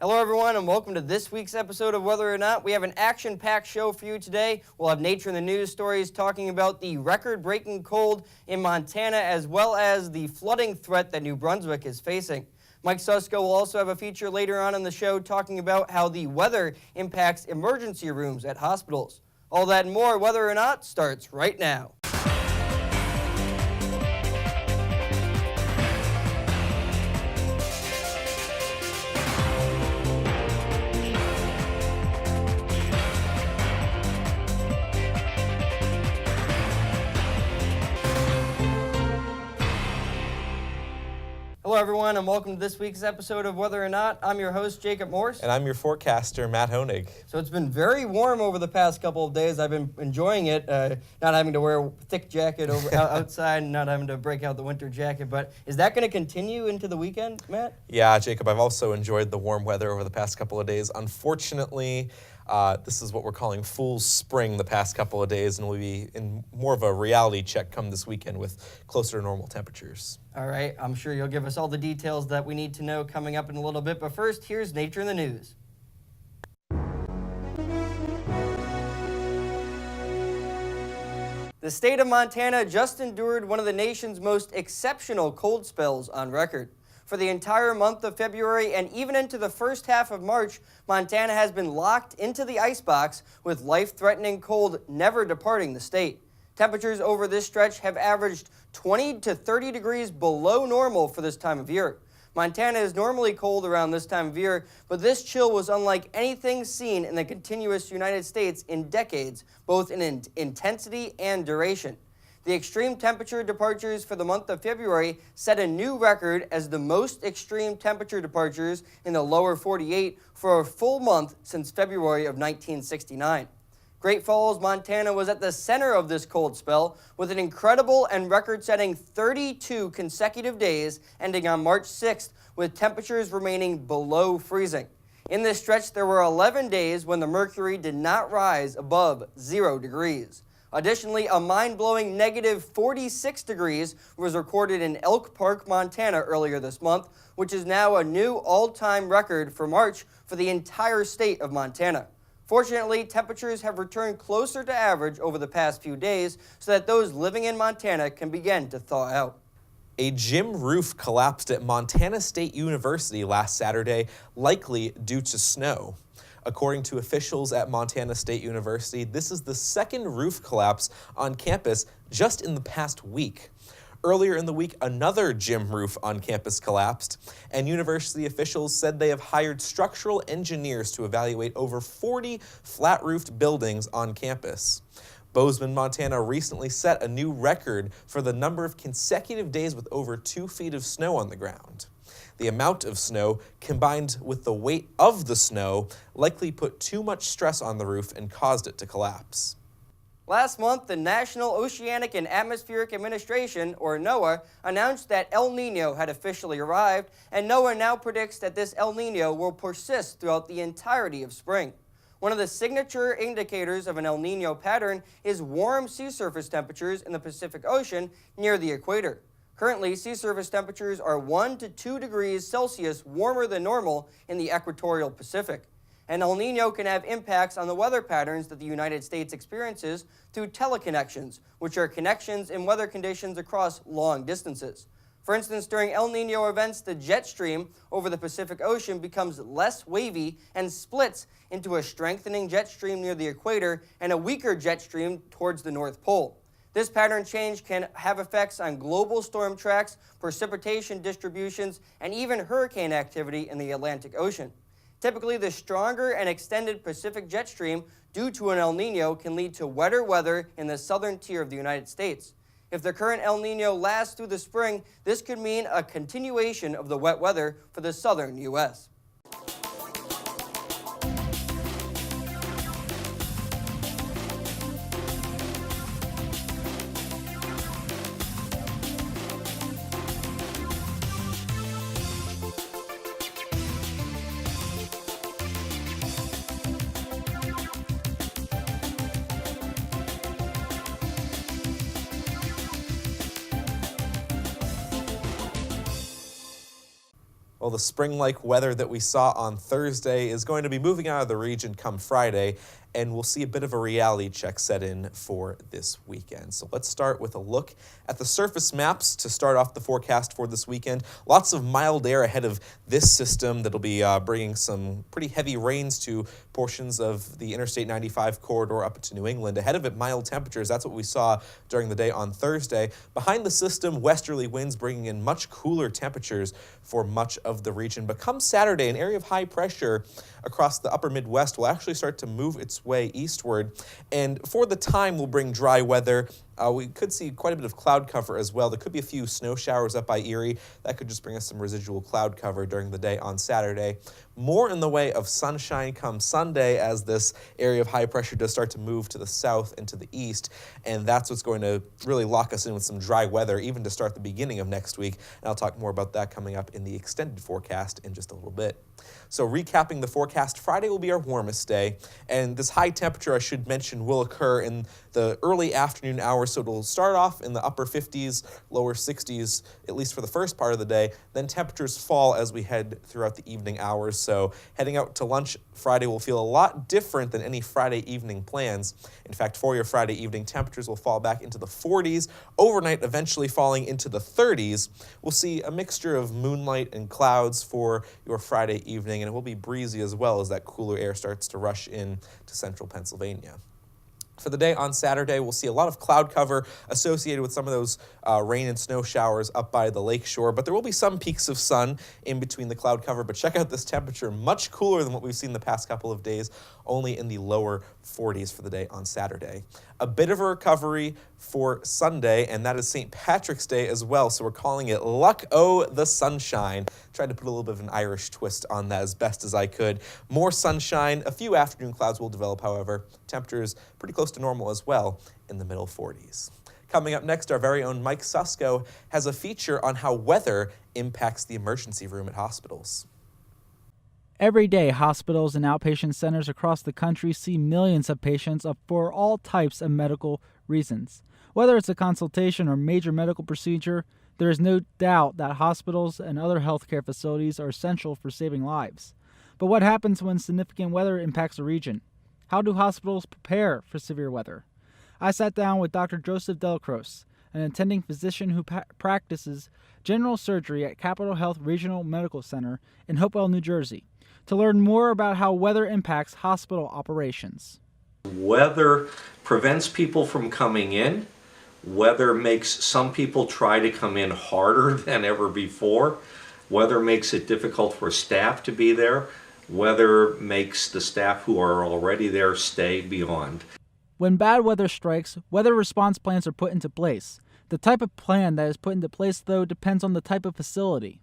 Hello everyone and welcome to this week's episode of Whether or Not. We have an action-packed show for you today. We'll have Nature in the News stories talking about the record-breaking cold in Montana as well as the flooding threat that New Brunswick is facing. Mike Susko will also have a feature later on in the show talking about how the weather impacts emergency rooms at hospitals. All that and more, Whether or Not, starts right now. Hello everyone and welcome to this week's episode of Whether or Not. I'm your host, Jacob Morse. And I'm your forecaster, Matt Hoenig. So it's been very warm over the past couple of days. I've been enjoying it, not having to wear a thick jacket outside and not having to break out the winter jacket. But is that going to continue into the weekend, Matt? Yeah, Jacob, I've also enjoyed the warm weather over the past couple of days. Unfortunately, this is what we're calling fool's spring the past couple of days, and we'll be in more of a reality check come this weekend with closer to normal temperatures. All right, I'm sure you'll give us all the details that we need to know coming up in a little bit, but first, here's Nature in the News. The state of Montana just endured one of the nation's most exceptional cold spells on record. For the entire month of February and even into the first half of March, Montana has been locked into the icebox with life-threatening cold never departing the state. Temperatures over this stretch have averaged 20 to 30 degrees below normal for this time of year. Montana is normally cold around this time of year, but this chill was unlike anything seen in the continuous United States in decades, both in intensity and duration. The extreme temperature departures for the month of February set a new record as the most extreme temperature departures in the lower 48 for a full month since February of 1969. Great Falls, Montana was at the center of this cold spell with an incredible and record-setting 32 consecutive days ending on March 6th with temperatures remaining below freezing. In this stretch, there were 11 days when the mercury did not rise above 0 degrees. Additionally, a mind-blowing negative 46 degrees was recorded in Elk Park, Montana earlier this month, which is now a new all-time record for March for the entire state of Montana. Fortunately, temperatures have returned closer to average over the past few days so that those living in Montana can begin to thaw out. A gym roof collapsed at Montana State University last Saturday, likely due to snow. According to officials at Montana State University, this is the second roof collapse on campus just in the past week. Earlier in the week, another gym roof on campus collapsed, and university officials said they have hired structural engineers to evaluate over 40 flat-roofed buildings on campus. Bozeman, Montana recently set a new record for the number of consecutive days with over 2 feet of snow on the ground. The amount of snow, combined with the weight of the snow, likely put too much stress on the roof and caused it to collapse. Last month, the National Oceanic and Atmospheric Administration, or NOAA, announced that El Nino had officially arrived, and NOAA now predicts that this El Nino will persist throughout the entirety of spring. One of the signature indicators of an El Nino pattern is warm sea surface temperatures in the Pacific Ocean near the equator. Currently, sea surface temperatures are 1 to 2 degrees Celsius warmer than normal in the equatorial Pacific. And El Nino can have impacts on the weather patterns that the United States experiences through teleconnections, which are connections in weather conditions across long distances. For instance, during El Nino events, the jet stream over the Pacific Ocean becomes less wavy and splits into a strengthening jet stream near the equator and a weaker jet stream towards the North Pole. This pattern change can have effects on global storm tracks, precipitation distributions, and even hurricane activity in the Atlantic Ocean. Typically, the stronger and extended Pacific jet stream due to an El Nino can lead to wetter weather in the southern tier of the United States. If the current El Nino lasts through the spring, this could mean a continuation of the wet weather for the southern U.S. Well, the spring-like weather that we saw on Thursday is going to be moving out of the region come Friday, and we'll see a bit of a reality check set in for this weekend. So let's start with a look at the surface maps to start off the forecast for this weekend. Lots of mild air ahead of this system that'll be bringing some pretty heavy rains to portions of the Interstate 95 corridor up into New England. Ahead of it, mild temperatures. That's what we saw during the day on Thursday. Behind the system, westerly winds bringing in much cooler temperatures for much of the region. But come Saturday, an area of high pressure across the upper Midwest will actually start to move its way eastward, and for the time will bring dry weather. We could see quite a bit of cloud cover as well. There could be a few snow showers up by Erie. That could just bring us some residual cloud cover during the day on Saturday. More in the way of sunshine come Sunday as this area of high pressure does start to move to the south and to the east, and that's what's going to really lock us in with some dry weather even to start the beginning of next week, and I'll talk more about that coming up in the extended forecast in just a little bit. So recapping the forecast, Friday will be our warmest day, and this high temperature, I should mention, will occur in the early afternoon hours, so it'll start off in the upper 50s, lower 60s, at least for the first part of the day. Then temperatures fall as we head throughout the evening hours, so heading out to lunch Friday will feel a lot different than any Friday evening plans. In fact, for your Friday evening, temperatures will fall back into the 40s, overnight eventually falling into the 30s. We'll see a mixture of moonlight and clouds for your Friday evening, and it will be breezy as well as that cooler air starts to rush in to central Pennsylvania. For the day on Saturday, we'll see a lot of cloud cover associated with some of those rain and snow showers up by the lakeshore, but there will be some peaks of sun in between the cloud cover. But check out this temperature, much cooler than what we've seen the past couple of days, only in the lower 40s for the day on Saturday. A bit of a recovery for Sunday, and that is St. Patrick's Day as well, so we're calling it Luck O' the Sunshine. Tried to put a little bit of an Irish twist on that as best as I could. More sunshine, a few afternoon clouds will develop, however. Temperatures pretty close to normal as well in the middle 40s. Coming up next, our very own Mike Susko has a feature on how weather impacts the emergency room at hospitals. Every day, hospitals and outpatient centers across the country see millions of patients up for all types of medical reasons. Whether it's a consultation or major medical procedure, there is no doubt that hospitals and other healthcare facilities are essential for saving lives. But what happens when significant weather impacts a region? How do hospitals prepare for severe weather? I sat down with Dr. Joseph Delacroix, an attending physician who practices general surgery at Capitol Health Regional Medical Center in Hopewell, New Jersey, to learn more about how weather impacts hospital operations. Weather prevents people from coming in. Weather makes some people try to come in harder than ever before. Weather makes it difficult for staff to be there. Weather makes the staff who are already there stay beyond. When bad weather strikes, weather response plans are put into place. The type of plan that is put into place, though, depends on the type of facility.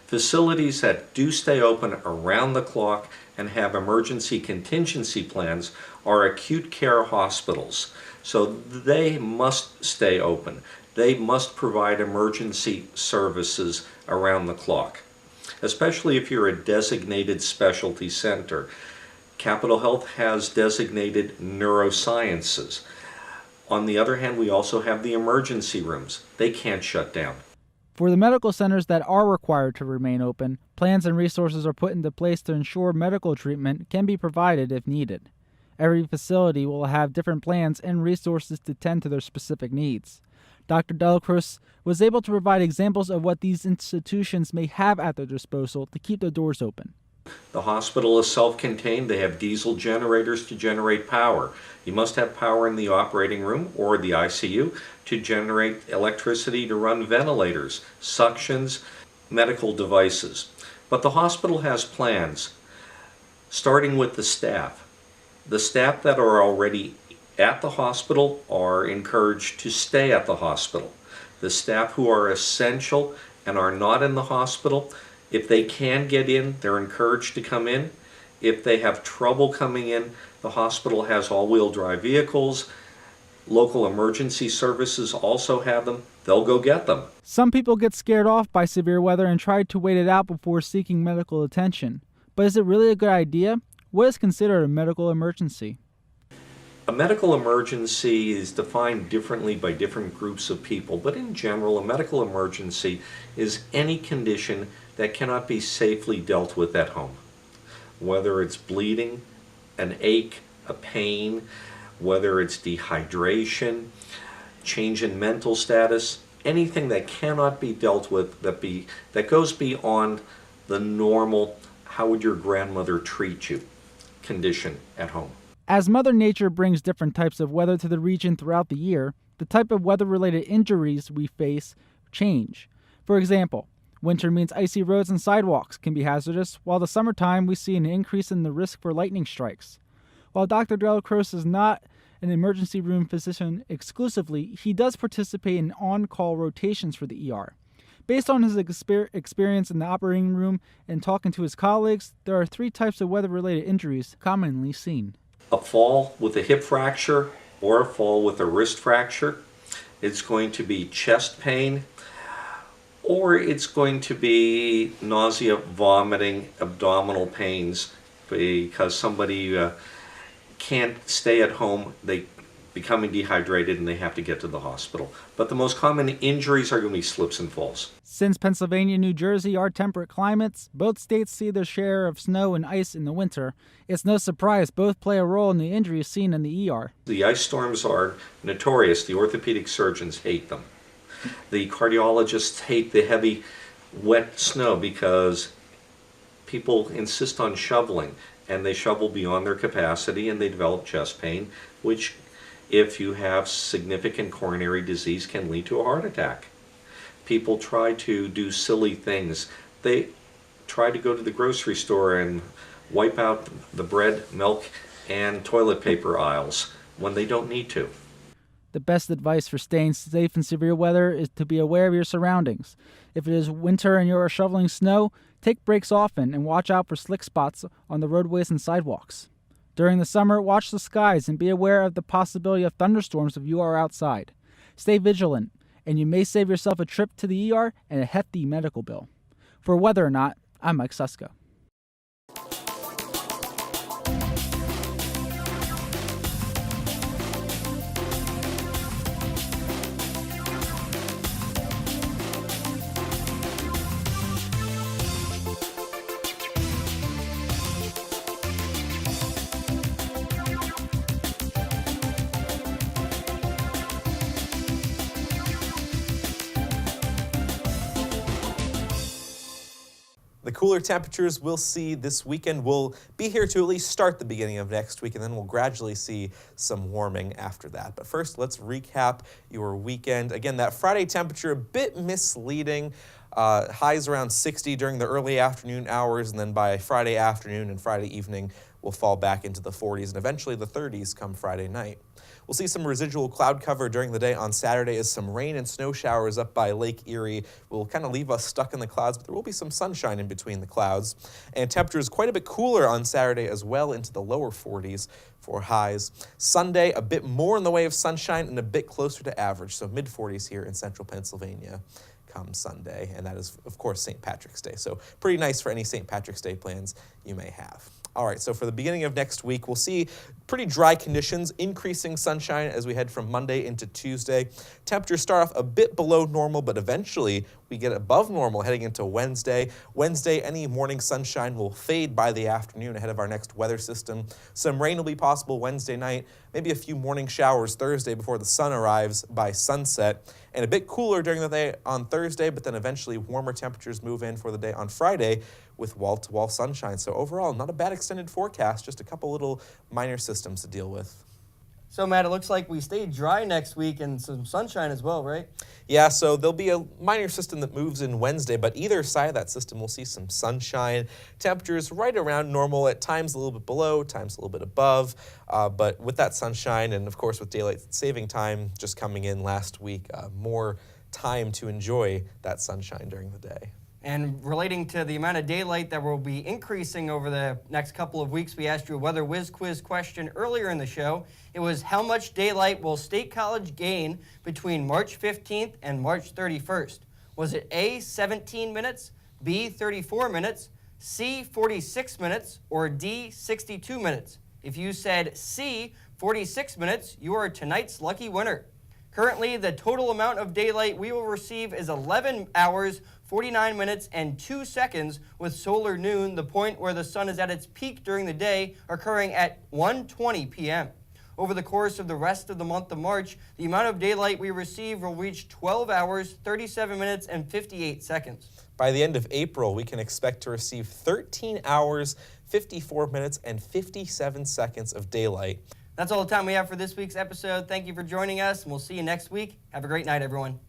Facilities that do stay open around the clock and have emergency contingency plans are acute care hospitals. So they must stay open. They must provide emergency services around the clock, especially if you're a designated specialty center. Capitol Health has designated neurosciences. On the other hand, we also have the emergency rooms. They can't shut down. For the medical centers that are required to remain open, plans and resources are put into place to ensure medical treatment can be provided if needed. Every facility will have different plans and resources to tend to their specific needs. Dr. Delacroix was able to provide examples of what these institutions may have at their disposal to keep their doors open. The hospital is self-contained. They have diesel generators to generate power. You must have power in the operating room or the ICU to generate electricity to run ventilators, suctions, medical devices. But the hospital has plans, starting with the staff. The staff that are already at the hospital are encouraged to stay at the hospital. The staff who are essential and are not in the hospital, if they can get in, they're encouraged to come in. If they have trouble coming in, the hospital has all-wheel drive vehicles. Local emergency services also have them. They'll go get them. Some people get scared off by severe weather and try to wait it out before seeking medical attention. But is it really a good idea? What is considered a medical emergency? A medical emergency is defined differently by different groups of people, but in general, a medical emergency is any condition that cannot be safely dealt with at home. Whether it's bleeding, an ache, a pain, whether it's dehydration, change in mental status, anything that cannot be dealt with that goes beyond the normal how would your grandmother treat you condition at home. As Mother Nature brings different types of weather to the region throughout the year, the type of weather-related injuries we face change. For example, winter means icy roads and sidewalks can be hazardous, while the summertime we see an increase in the risk for lightning strikes. While Dr. Delacroix is not an emergency room physician exclusively, he does participate in on-call rotations for the ER. Based on his experience in the operating room and talking to his colleagues, there are 3 types of weather-related injuries commonly seen. A fall with a hip fracture or a fall with a wrist fracture. It's going to be chest pain, or it's going to be nausea, vomiting, abdominal pains because somebody can't stay at home, they becoming dehydrated and they have to get to the hospital. But the most common injuries are going to be slips and falls. Since Pennsylvania and New Jersey are temperate climates, both states see their share of snow and ice in the winter. It's no surprise both play a role in the injuries seen in the ER. The ice storms are notorious. The orthopedic surgeons hate them. The cardiologists hate the heavy, wet snow because people insist on shoveling, and they shovel beyond their capacity and they develop chest pain, which, if you have significant coronary disease, can lead to a heart attack. People try to do silly things. They try to go to the grocery store and wipe out the bread, milk, and toilet paper aisles when they don't need to. The best advice for staying safe in severe weather is to be aware of your surroundings. If it is winter and you are shoveling snow, take breaks often and watch out for slick spots on the roadways and sidewalks. During the summer, watch the skies and be aware of the possibility of thunderstorms if you are outside. Stay vigilant, and you may save yourself a trip to the ER and a hefty medical bill. For Weather or Not, I'm Mike Susko. The cooler temperatures we'll see this weekend will be here to at least start the beginning of next week, and then we'll gradually see some warming after that. But first, let's recap your weekend. Again, that Friday temperature a bit misleading. Highs around 60 during the early afternoon hours, and then by Friday afternoon and Friday evening, we'll fall back into the 40s and eventually the 30s come Friday night. We'll see some residual cloud cover during the day on Saturday as some rain and snow showers up by Lake Erie will kind of leave us stuck in the clouds, but there will be some sunshine in between the clouds. And temperatures quite a bit cooler on Saturday as well, into the lower 40s for highs. Sunday, a bit more in the way of sunshine and a bit closer to average, so mid-40s here in central Pennsylvania come Sunday, and that is, of course, St. Patrick's Day. So pretty nice for any St. Patrick's Day plans you may have. All right, so for the beginning of next week, we'll see pretty dry conditions, increasing sunshine as we head from Monday into Tuesday. Temperatures start off a bit below normal, but eventually we get above normal heading into Wednesday. Wednesday, any morning sunshine will fade by the afternoon ahead of our next weather system. Some rain will be possible Wednesday night, maybe a few morning showers Thursday before the sun arrives by sunset, and a bit cooler during the day on Thursday, but then eventually warmer temperatures move in for the day on Friday with wall-to-wall sunshine. So overall, not a bad extended forecast, just a couple little minor systems to deal with. So, Matt, it looks like we stay dry next week and some sunshine as well, right? Yeah, so there'll be a minor system that moves in Wednesday, but either side of that system will see some sunshine. Temperatures right around normal, at times a little bit below, times a little bit above. But with that sunshine and, of course, with daylight saving time just coming in last week, more time to enjoy that sunshine during the day. And relating to the amount of daylight that will be increasing over the next couple of weeks, we asked you a Weather Whiz quiz question earlier in the show. It was, how much daylight will State College gain between March 15th and March 31st? Was it A, 17 minutes, B, 34 minutes, C, 46 minutes, or D, 62 minutes? If you said C, 46 minutes, you are tonight's lucky winner. Currently, the total amount of daylight we will receive is 11 hours, 49 minutes, and 2 seconds, with solar noon, the point where the sun is at its peak during the day, occurring at 1:20 p.m. Over the course of the rest of the month of March, the amount of daylight we receive will reach 12 hours, 37 minutes, and 58 seconds. By the end of April, we can expect to receive 13 hours, 54 minutes, and 57 seconds of daylight. That's all the time we have for this week's episode. Thank you for joining us, and we'll see you next week. Have a great night, everyone.